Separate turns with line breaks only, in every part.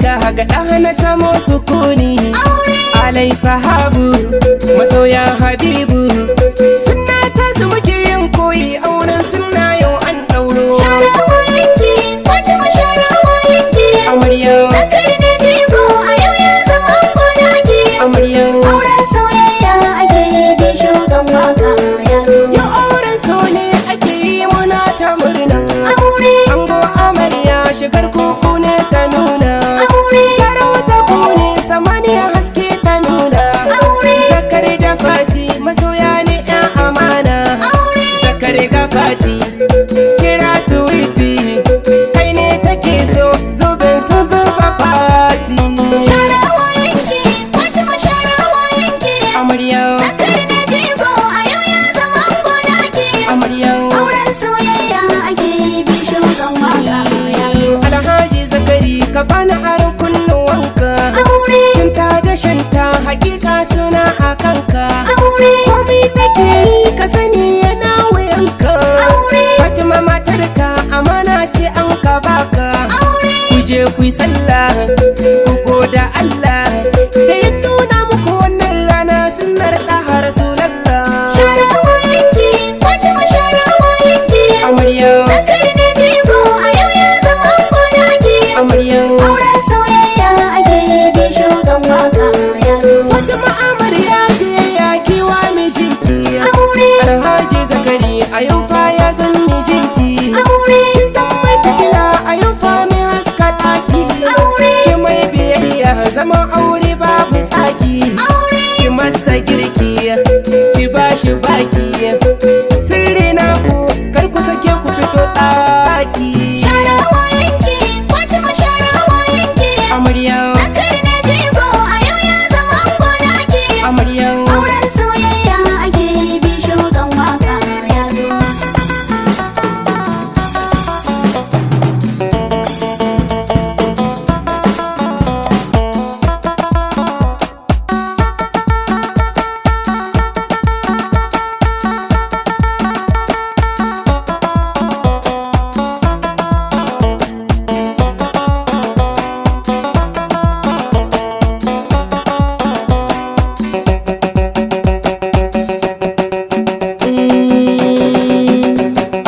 ka ga ɗa na samo sukuni. Alai sahabu masoya habibu, sunna ta su muke yin koyi, auren sunna yau an ɗauro.
Sharawa yanki Fatima, sharawa yanki
Amarya
zakari ne jigo, a yau ya zama bonaki.
amarya
Auren soyayya ake yi, bi shogan waka ya zo.
yau auren so ne ake yi, muna ta murna.
Aure
Ango amarya shigar kuku ne ta nuna.
aure
Sarauta ku ne samaniya haske ta nuna.
aure
Zakari da Fati masoya ne 'yan amana.
aure
Zakari ga Fati kira suwiti, kai ne take so zubin su zuba Fati.
sharawa yanki Fatima, sharawa yanki
Amarya
zakari ne jigo, a yau ya zama bonaki.
amarya
Auren soyayya ake yi, bi shogan waka ya zo.
Alhaji zakari ka bani harin kunnuwanka.
Aure
Cinta da shanta hakika suna a kanka.
aure
Komai take yi ka sani yana wuyanka.
aure
Fatima matarka amana ce an ka baka.
aure
Ku je ku yi sallah ku goda Allah da ya nuna muku wannan rana sunnar ɗaha Rasulallah.
sharawa yanki Fatima, sharawa yanki
Amarya
zakari ne jigo, a yau ya zama bonaki.
amarya
Auren soyayya ake yi, bi shogan waka ya zo.
Fatima amarya biyayya kiwa mijinki.
Aure
Alhaji zakari a yau fa ya zan mijinki.
aure
Kin zan mai fitila a yau fa mai haska ɗaki.
aure
Ki mai biyayya zama aure babu tsaki.
aure
Ki masa girki ki bashi baki, sirri na ku kar ku sake ku fito ɗaki.
sharawa yanki Fatima, sharawa yanki
Amarya
zakari ne jigo, a yau ya zama bonaki.
amarya
Auren soyayya ake yi, bi shogan waka ya zo.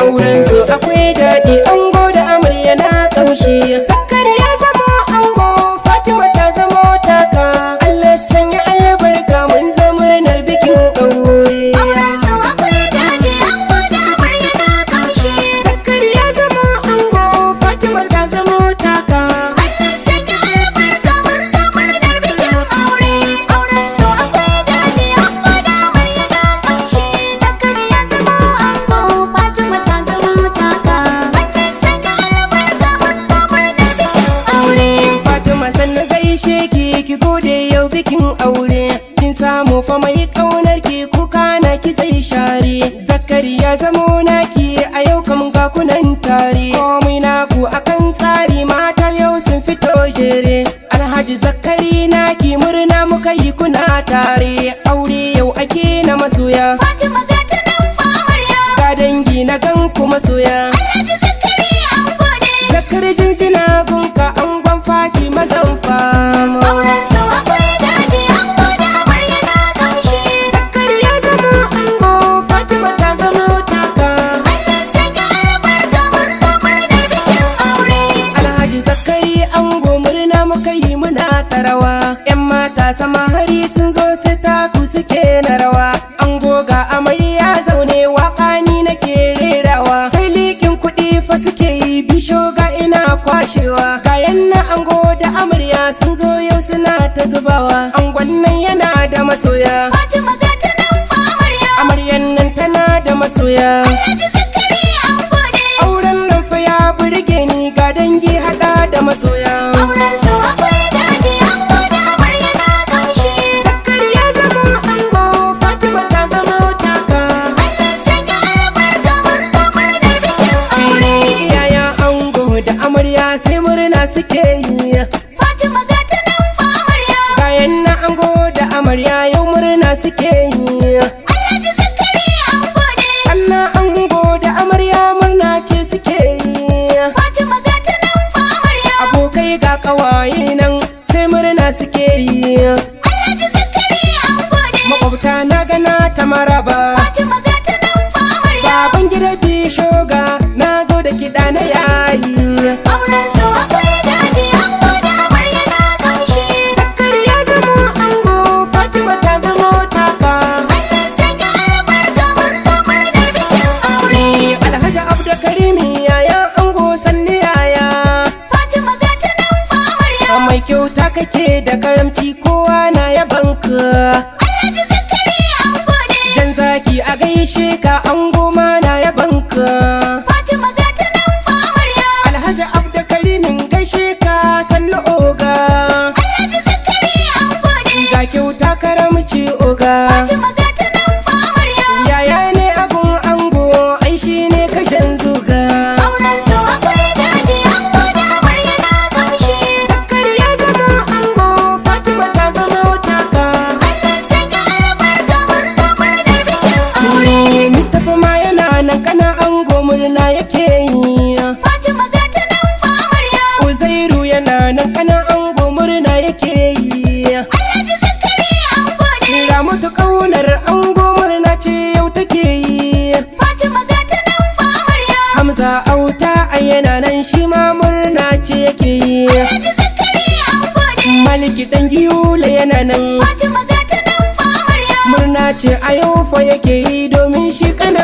auren su akwai daɗi, ango da amarya na ƙamshi. Zakari ya zama ango, Fatima ta zama taka. Allah sanya albarka mun zo murnar bikin aure.
Auren su akwai daɗi, ango da amarya na ƙamshi.
Zakari ya zama ango, Fatima ta zama taka.
Allah sanya albarka, mun zo murnar bikin aure. Auren su akwai daɗi, ango da amarya na ƙamshi. Zakari ya zama ango, Fatima ta zama taka. Allah sanya albarka, mun zo murnar bikin aure.
Fatima sannan gaishe ki gode yau bikin aure. Kin samu fa mai ƙaunar ki, kuka na ki zai share. Zakari ya zamo naki a yau kam ga kunan tare. Komai naku akan tsari, mata yau sun fito jere. Alhaji zakari naki murna muka yi kuna tare. Aure yau ake na masoya,
Fatima ga ta nan fa amarya.
ga dangi na gan ku masoya.
Alhaji zakari ango ne.
Zakari jinjina gunka angon faki mazan fama.
Auren su akwai daɗi, ango da amarya na ƙamshi.
Zakari ya zama ango, Fatima ta zama taka.
Allah sanya albarka, mun zo murnar bikin aure.
Alhaji zakari ango murna muka yi muna tarawa. 'Yan mata samahari sun zo sai taku suke na rawa. Ango ga amarya zaune waka ni nake rerawa. Sai likin kuɗi fa suke yi, bisho ga ina kwashewa. Kayan na ango da amarya sun zo yau suna ta zubawa. Angon nan yana da masoya,
Fatima ga ta nan fa amarya.
amaryan nan tana da masoya.
Alhaji zakari ango ne.
Auren nan fa ya burge ni, ga dangi hada da masoya.
Auren su akwai daɗi, ango da amarya na ƙamshi.
Zakari ya zama ango, Fatima ta zama taka.
Allah sanya albarka, mun zo murnar bikin aure.
Iyayen ango da amarya sai murna suke yi.
Fatima ga ta nan fa amarya.
Gayan na ango da amarya yau murna suke yi.
Alhaji zakari ango ne.
Anna ango nan kana ango murna yake yi.
Fatima ga ta nan fa amarya.
Uzairu yana nan kana ango murna yake yi.
Alhaji zakari ango ne.
Ramatu kaunar ango murna ce yau take yi.
Fatima ga ta nan fa amarya.
Hamza auta yana nan shi ma murna ce yake yi.
Alhaji zakari ango ne.
Maliki dan giyule yana nan.
Fatima ga ta nan fa amarya.
Murna ce a yau fa yake yi domin shi kana